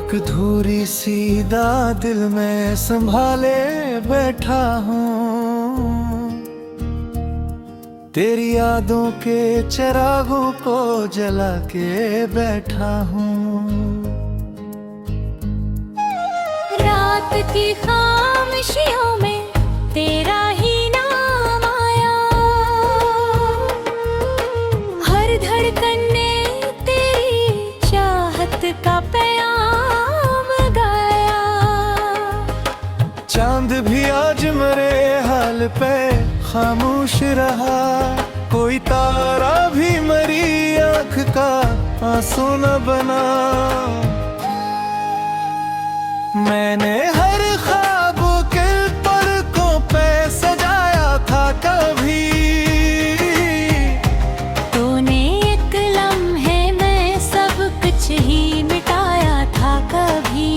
एक धूरी सीधा दिल में संभाले बैठा हूँ, तेरी यादों के चिरागों को जला के बैठा हूँ। रात की खामोशियों में तेरा ही नाम आया, हर धड़कन ने तेरी चाहत का पैगाम गाया। चांद भी आज मेरे हाल पे खामोश रहा, कोई तारा भी मेरी आँख का आंसू न बना। मैंने हर ख्वाब के पलकों पे सजाया था कभी, तूने एक लम्हे में सब कुछ ही मिटाया था कभी।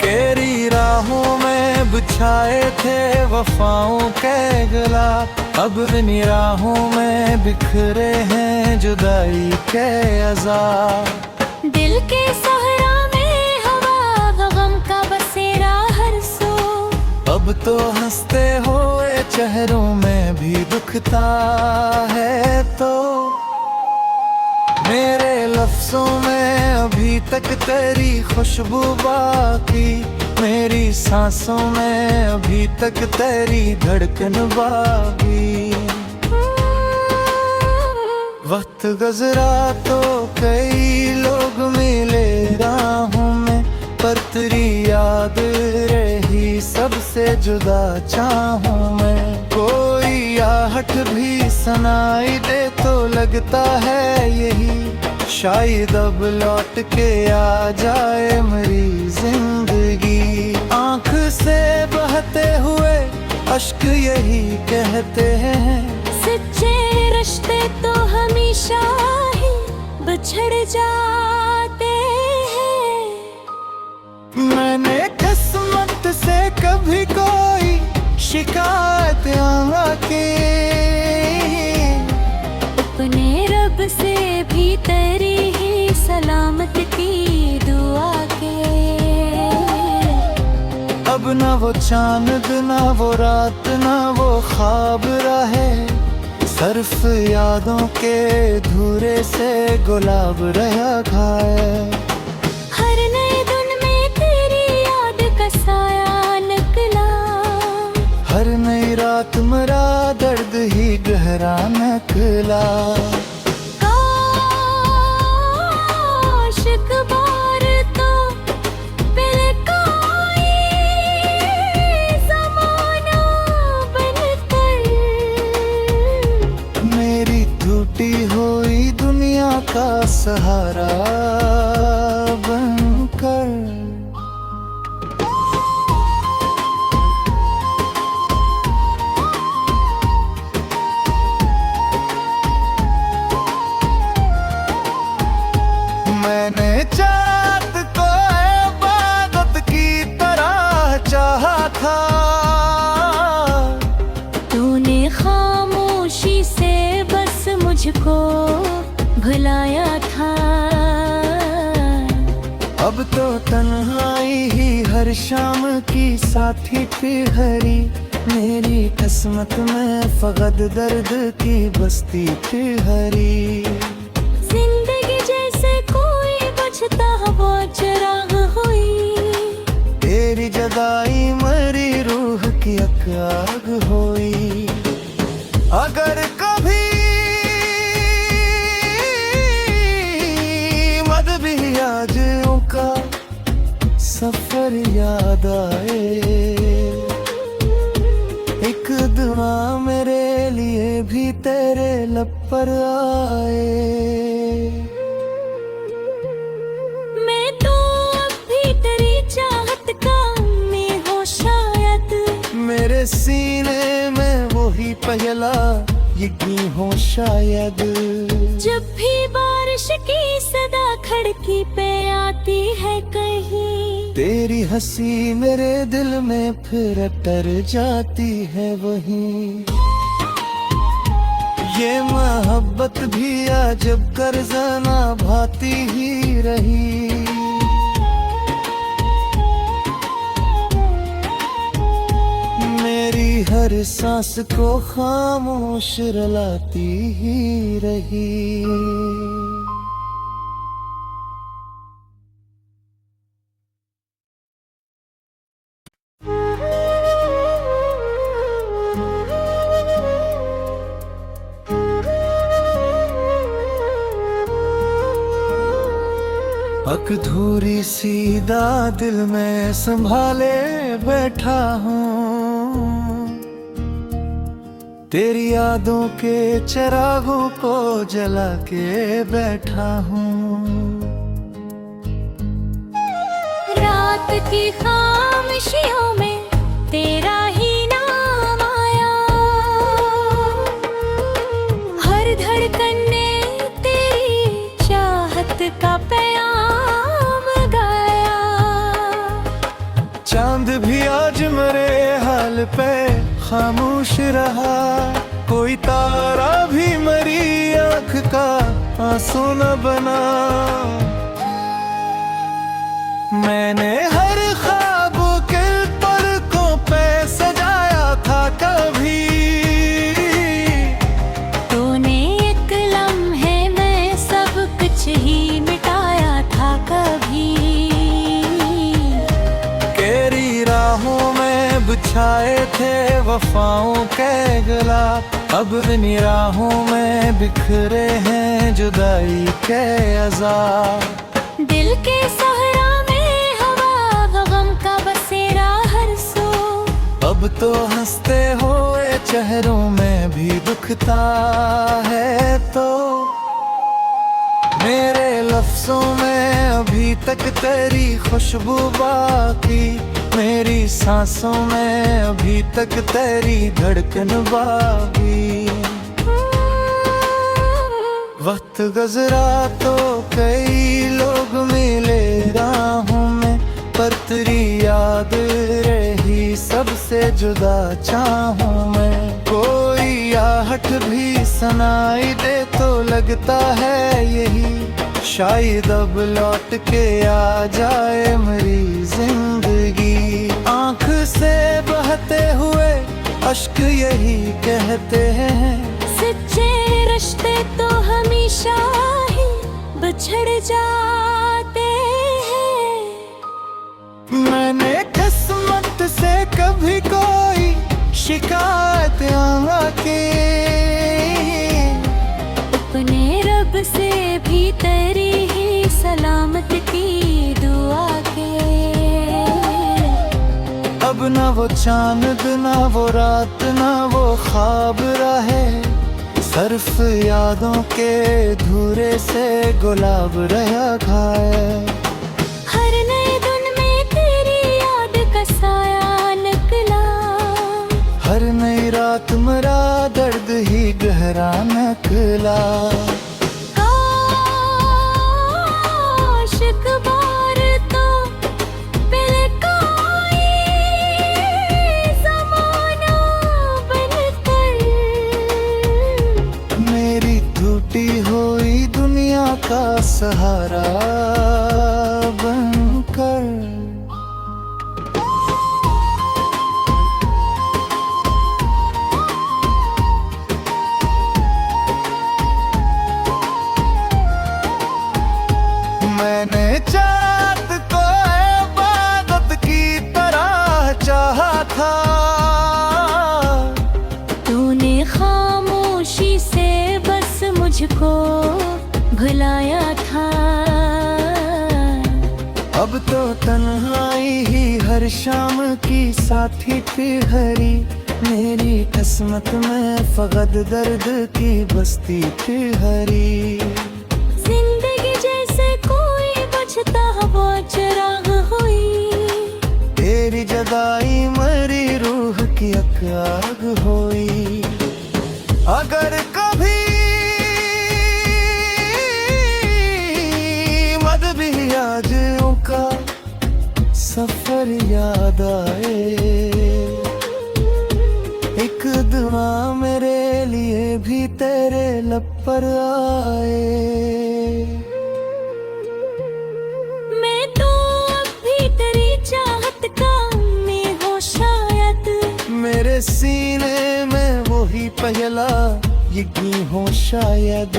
तेरी राहों में बिछाए थे वफाओं के गुलाब, अब निराहों में बिखरे हैं जुदाई के अज़ाब। दिल के सहरा में हवा गम का बसेरा हर सो, अब तो हंसते हुए चेहरों में भी दुखता है। तो मेरे लफ्जों में अभी तक तेरी खुशबू बाकी, मेरी सांसों में अभी तक तेरी धड़कन बाकी। वक्त गुजरा तो कई लोग मिले राहों में, पर तेरी याद रही सबसे जुदा चाहूं मैं। कोई आहट भी सुनाई दे तो लगता है यही, शायद अब लौट के आ जाए मेरी जिंदगी। आँख से बहते हुए अश्क यही कहते हैं, सच्चे रिश्ते तो हमेशा ही बिछड़ जाते हैं। मैंने किस्मत से कभी कोई शिकायत ना की, अपने रब से भी तेरी ही सलामत की दुआ के। अब ना वो चांद ना वो रात ना वो ख्वाब रहे, सिर्फ यादों के धूरे से गुलाब रहा खाए। हर नए दिन में तेरी याद का साया निकला, हर नई रात मेरा दर्द ही गहरा निकला। काश एक बार तो पहले कोई ज़माना बनकर, मेरी टूटी हुई दुनिया का सहारा बनकर। मैंने चाहत को इबादत की तरह चाहा था, तूने खामोशी से बस मुझको भुलाया था। अब तो तन्हाई ही हर शाम की साथी थी हरी, मेरी किस्मत में फकत दर्द की बस्ती थी हरी। जिंदगी जैसे कोई बचता वो चिराग हुई, तेरी जदाई मरी रूह की आग हुई। अगर कभी मद भी आज का सफर याद आए, एक दुआ मेरे लिए भी तेरे लब पर आए। मैं तो अब भी तेरी चाहत का में हो शायद, मेरे सीने में वही पहला यकीन हो शायद। जब भी बारिश की सदा खिड़की पे आती है कहीं, तेरी हंसी मेरे दिल में फिर अटर जाती है वहीं। ये मोहब्बत भी अजब कर्ज़ना भाती ही रही। मेरी हर सांस को खामोश रुलाती ही रही। अधूरी सीधा दिल में संभाले बैठा हूँ, तेरी यादों के चिरागों को जला के बैठा हूँ। रात की खामोशियों में तेरा ही नाम आया, हर धड़कन ने तेरी चाहत का चांद भी आज मेरे हाल पे खामोश रहा, कोई तारा भी मेरी आँख का आंसू न बना। मैंने हर ख्वाब के पलकों पे सजाया था कभी, तूने एक लम्हे में सब कुछ ही मिटाया था कभी। बिछाए थे वफाओं के गुलाब, अब निराहों में बिखरे हैं जुदाई के अज़ाब। दिल के सहरा में हवा गम का बसेरा हर सो, अब तो हंसते हुए चेहरों में भी दुखता है। तो मेरे लफ्ज़ों में अभी तक तेरी खुशबू बाकी, मेरी सांसों में अभी तक तेरी धड़कन बाकी। वक्त गुज़रा तो कई लोग मिले राहों में, पर तेरी याद रही सबसे जुदा चाहूं मैं। कोई आहट भी सुनाई दे तो लगता है यही, शायद अब लौट के आ जाए मेरी जिंदगी। आँख से बहते हुए अश्क यही कहते हैं, सच्चे रिश्ते तो हमेशा ही बिछड़ जाते हैं। मैंने किस्मत से कभी कोई शिकायत आके, अपने रब से भी तेरी ही सलामत की दुआ के। अब ना वो चांद ना वो रात ना वो ख्वाब रहे, सिर्फ यादों के धूरे से गुलाब रहा खाए। हर नए दिन में तेरी याद का साया निकला, हर नई रात मेरा दर्द ही गहरा निकला। हुई दुनिया का सहारा बनकर, मैंने चाँद को इबादत की तरह चाहा था, तूने खामोशी से बस मुझको भुलाया था। अब तो तन्हाई ही हर शाम की साथी थी हरी, मेरी किस्मत में फकत दर्द की बस्ती थी हरी। जिंदगी जैसे कोई बचता हुआ चिराग हुई, तेरी जदाई मेरी रूह की आग हुई। अगर कभी मदबियाजों का सफर याद आए, एक दुआ मेरे लिए भी तेरे पर आए। मैं तो अब भी तेरी चाहत का में हो शायद, मेरे सीने में वही पहला यकीन हो शायद।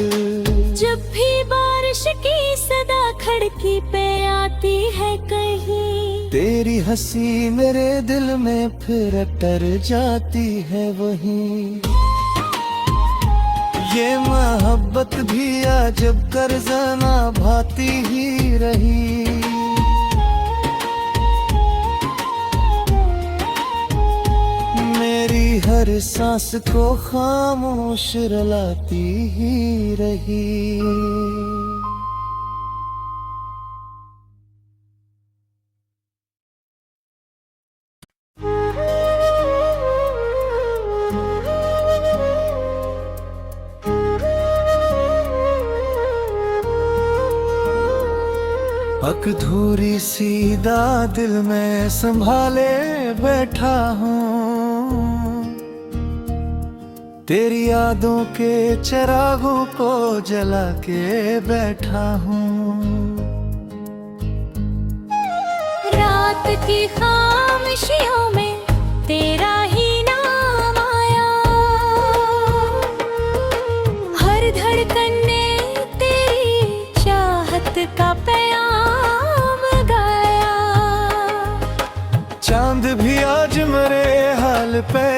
जब भी बारिश की सदा खिड़की पे आती है कहीं, तेरी हंसी मेरे दिल में फिर तर जाती है वहीं। ये मोहब्बत भी अजब कर्ज़ना भाती ही रही। मेरी हर सांस को खामोश रुलाती ही रही। अधूरी सीधा दिल में संभाले बैठा हूँ, तेरी यादों के चिरागों को जला के बैठा हूँ। रात की खामोशियों में तेरा ही नाम आया, हर धड़कन ने तेरी चाहत का पैगाम गाया। चांद भी आज मेरे हाल पे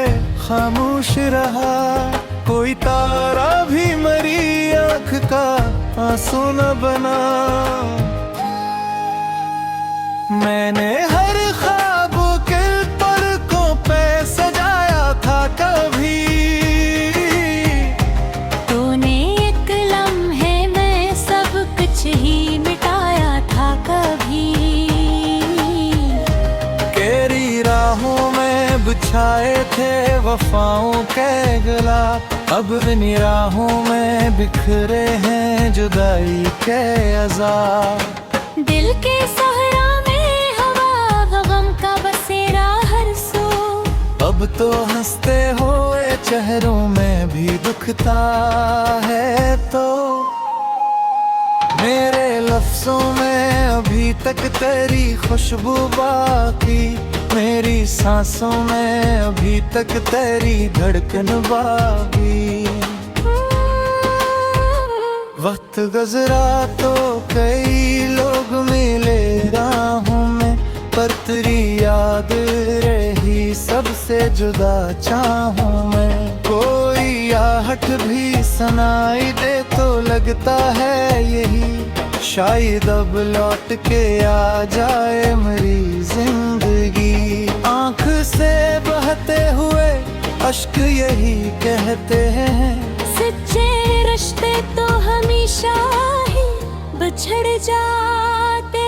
खामोश रहा, कोई तारा भी मेरी आँख का आंसू न बना। मैंने हर ख्वाब के पलकों पे सजाया था कभी, तूने एक लम्हे में सब कुछ ही मिटाया था कभी। तेरी राहों में बिछाए थे वफाओं के गुलाब, अब निराहों में बिखरे हैं जुदाई के अज़ाब। दिल के सहरा में हवा गम का बसेरा हर सो, अब तो हंसते हुए चेहरों में भी दुखता है। तो मेरे लफ्जों में अभी तक तेरी खुशबू बाकी, मेरी सांसों में अभी तक तेरी धड़कन बाकी। वक्त गुजरा तो कई लोग मिले राहों में, पर तेरी याद रही सबसे जुदा चाहूं मैं। कोई आहट भी सुनाई दे तो लगता है यही, शायद अब लौट के आ जाए मेरी जिंदगी। आँख से बहते हुए अश्क यही कहते हैं, सच्चे रिश्ते तो हमेशा ही बिछड़ जाते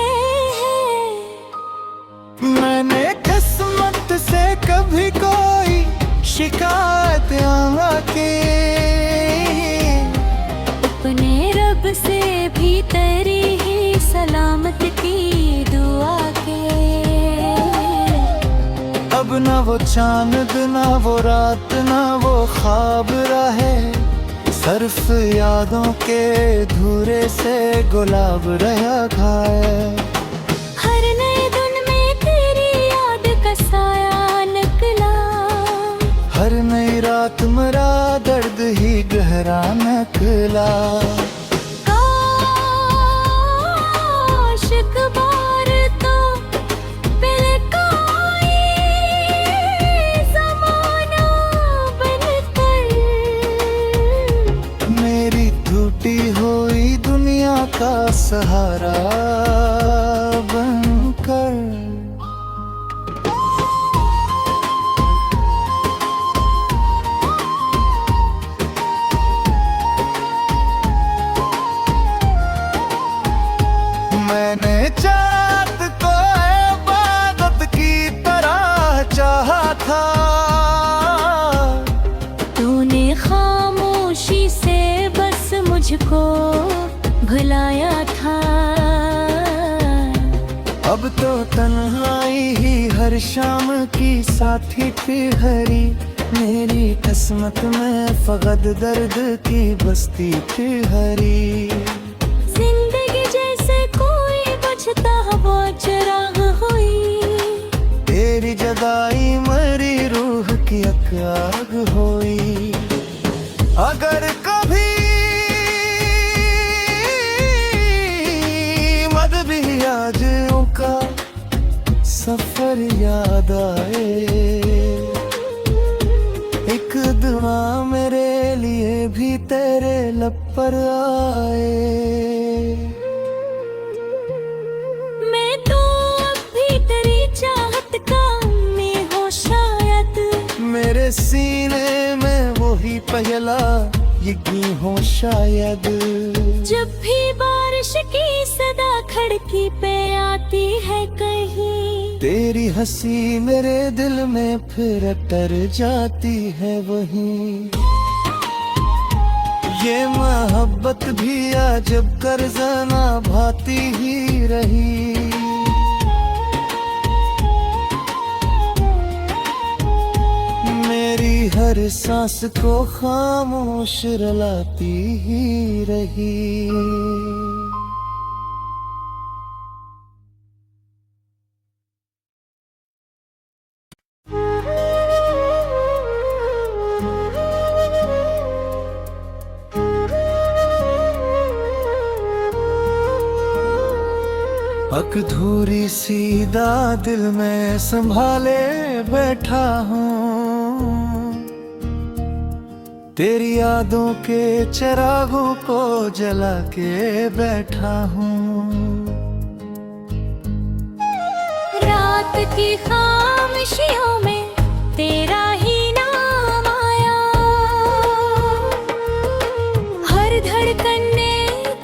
हैं। मैंने किस्मत से कभी कोई शिकायत ना की, अपने रब से भी तेरी ही सलामत की दुआ के। अब ना वो चांद ना वो रात ना वो ख्वाब रहे, सिर्फ यादों के धूरे से गुलाब रहा खाए। हर नए दिन में तेरी याद का साया निकला, हर नई रात मेरा दर्द ही गहरा निकला। काश एक बार तो पहले कोई ज़माना बनकर, मेरी टूटी हुई दुनिया का सहारा बनकर। मैंने चाहत को इबादत की तरह चाहा था, तूने खामोशी से बस मुझको भुलाया था। अब तो तन्हाई ही हर शाम की साथी ठहरी, मेरी किस्मत में फकत दर्द की बस्ती थी हरी। जिंदगी जैसे कोई बचता वो चिराग हुई, तेरी जगाई मरी रूह की आग होई। अगर कभी मद भी आज का सफर याद आए, एक दुआ मेरे लिए भी तेरे लब पर आए। मैं तो अब भी तेरी चाहत का में हो शायद, मेरे सीने में वही पहला यकीन हो शायद। जब भी बारिश की सदा खिड़की पे आती है कहीं, तेरी हंसी मेरे दिल में फिर अटर जाती है वहीं। ये मोहब्बत भी अजब कर्ज़ना भाती ही रही। मेरी हर सांस को खामोश रुलाती ही रही। अधूरी सीधा दिल में संभाले बैठा हूँ, तेरी यादों के चिरागों को जला के बैठा हूँ। रात की खामोशियों में तेरा ही नाम आया, हर धड़कन ने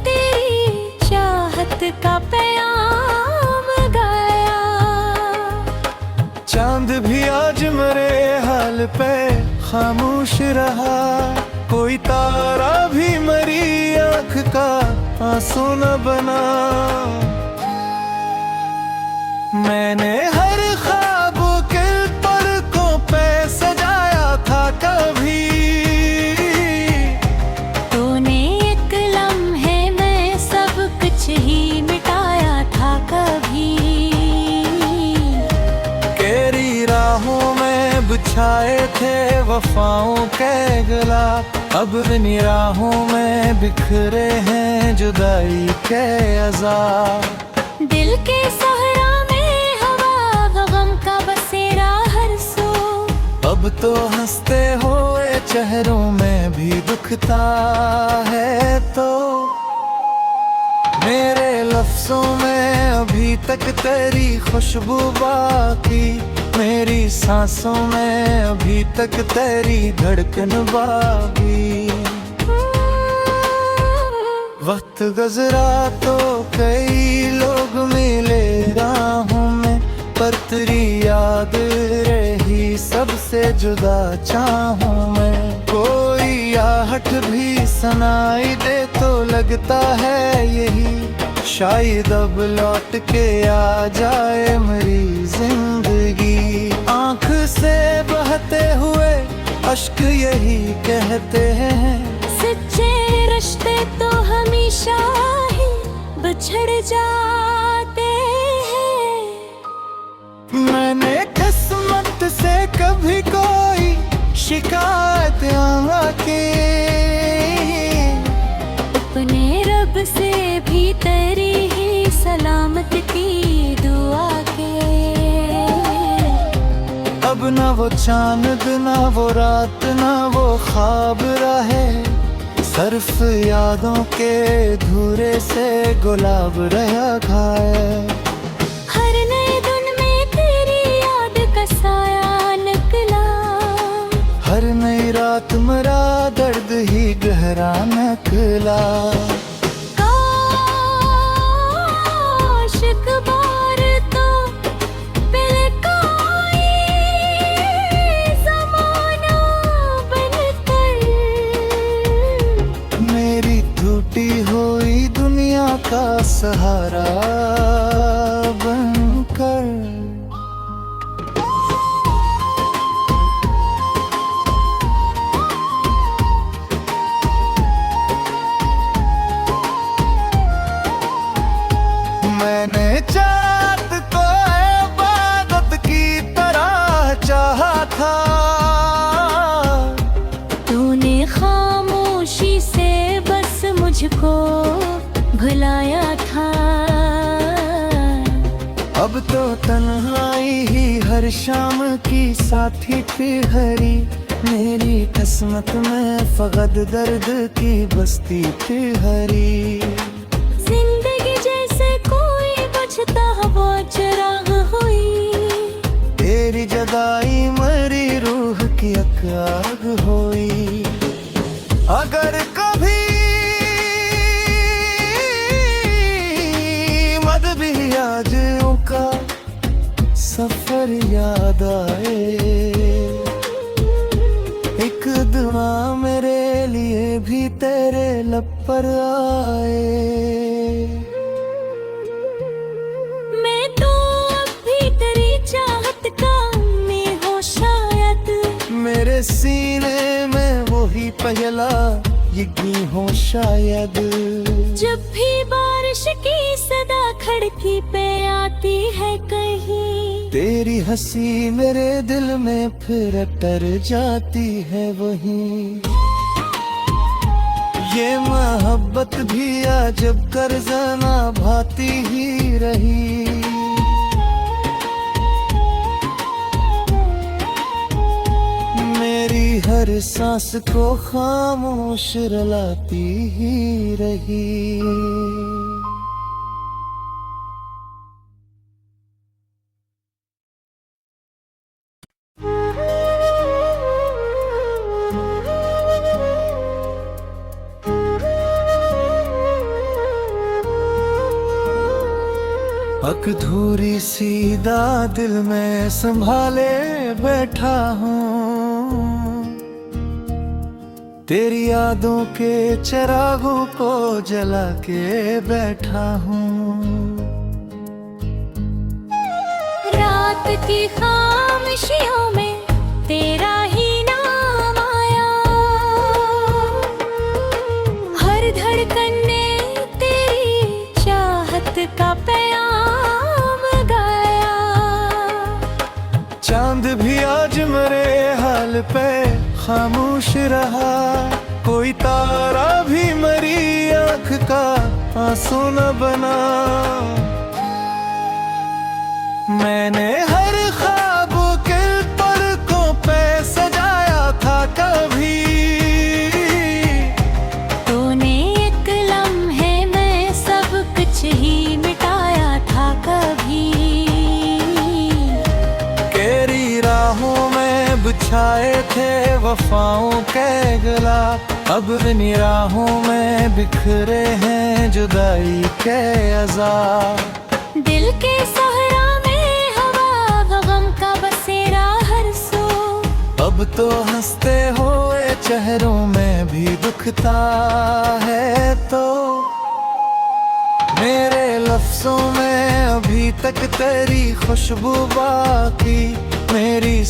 तेरी चाहत का पैगाम गाया। चांद भी आज मेरे हाल पे खामोश रहा, कोई तारा भी मरी आँख का आंसू न बना। मैंने हर ख्वाब के पलकों पे सजाया था कभी, तूने एक लम्हे में सब कुछ ही मिटाया था कभी। तेरी राहों में बिछाए थे वफाओं के गुलाब, अब निराहों में बिखरे हैं जुदाई के अज़ाब। दिल के सहरा में हवा गम का बसेरा हर सो, अब तो हंसते हुए चेहरों में भी दुखता है। तो मेरे लफ्जों में अभी तक तेरी खुशबू बाकी, मेरी सांसों में अभी तक तेरी धड़कन बाकी। वक्त गुजरा तो कई लोग मिले राहों में, पर तेरी याद रही सबसे जुदा चाहूं मैं। कोई आहट भी सुनाई दे तो लगता है यही, शायद अब लौट के आ जाए मेरी जिंदगी। आँख से बहते हुए अश्क यही कहते हैं, सच्चे रिश्ते तो हमेशा ही बिछड़ जाते हैं। मैंने किस्मत से कभी कोई शिकायत आके, अपने रब से भी तेरी ही सलामत की दुआ के। अब ना वो चांद ना वो रात ना वो ख्वाब रहे, सिर्फ यादों के धूरे से गुलाब रहा खाए। हर नए दिन में तेरी याद का साया निकला, हर नई रात मेरा दर्द ही गहरा निकला। काश एक बार तो पल कोई ज़माना बनकर, मेरी टूटी हुई दुनिया का सहारा बनकर। मुझको भुलाया था। अब तो तन्हाई ही हर शाम की साथी ठहरी, मेरी किस्मत में फकत दर्द की बस्ती ठहरी। जिंदगी जैसे कोई बचता वो चराग हुई, तेरी जदाई मरी रूह की आग होई। अगर कभी मद भी आज का सफर याद आए, एक दुआ मेरे लिए भी तेरे लब पर आए। मैं तो अब भी तेरी चाहत का में हो शायद, मेरे सीने में वही पहला यकीन हो शायद। जब भी बारिश की सदा खिड़की पे आती है कहीं, तेरी हंसी मेरे दिल में फिर तर जाती है वहीं। ये मोहब्बत भी अजब कर्ज़ना भाती ही रही, मेरी हर सांस को खामोश रुलाती ही रही। अधूरी सीधा दिल में संभाले बैठा हूँ, तेरी यादों के चिरागों को जला के बैठा हूँ। रात की खामोशियों में तेरा ही नाम आया, हर धड़कन ने तेरी चाहत का पैगाम गाया। चांद भी आज मेरे हाल पे खामोश रहा, कोई तारा भी मेरी आँख का आंसू न बना। मैंने हर ख्वाब के पलकों पे सजाया था कभी, तूने एक लम्हे में सब कुछ ही मिटाया था कभी। तेरी राहों में बिछाए थे वफाओं के गला, अब निराहों में बिखरे हैं जुदाई के अज़ाब। दिल के सहरा में हवा गम का बसेरा हर सो, अब तो हंसते हुए चेहरों में भी दुखता है। तो मेरे लफ्जों में अभी तक तेरी खुशबू बाकी, मेरी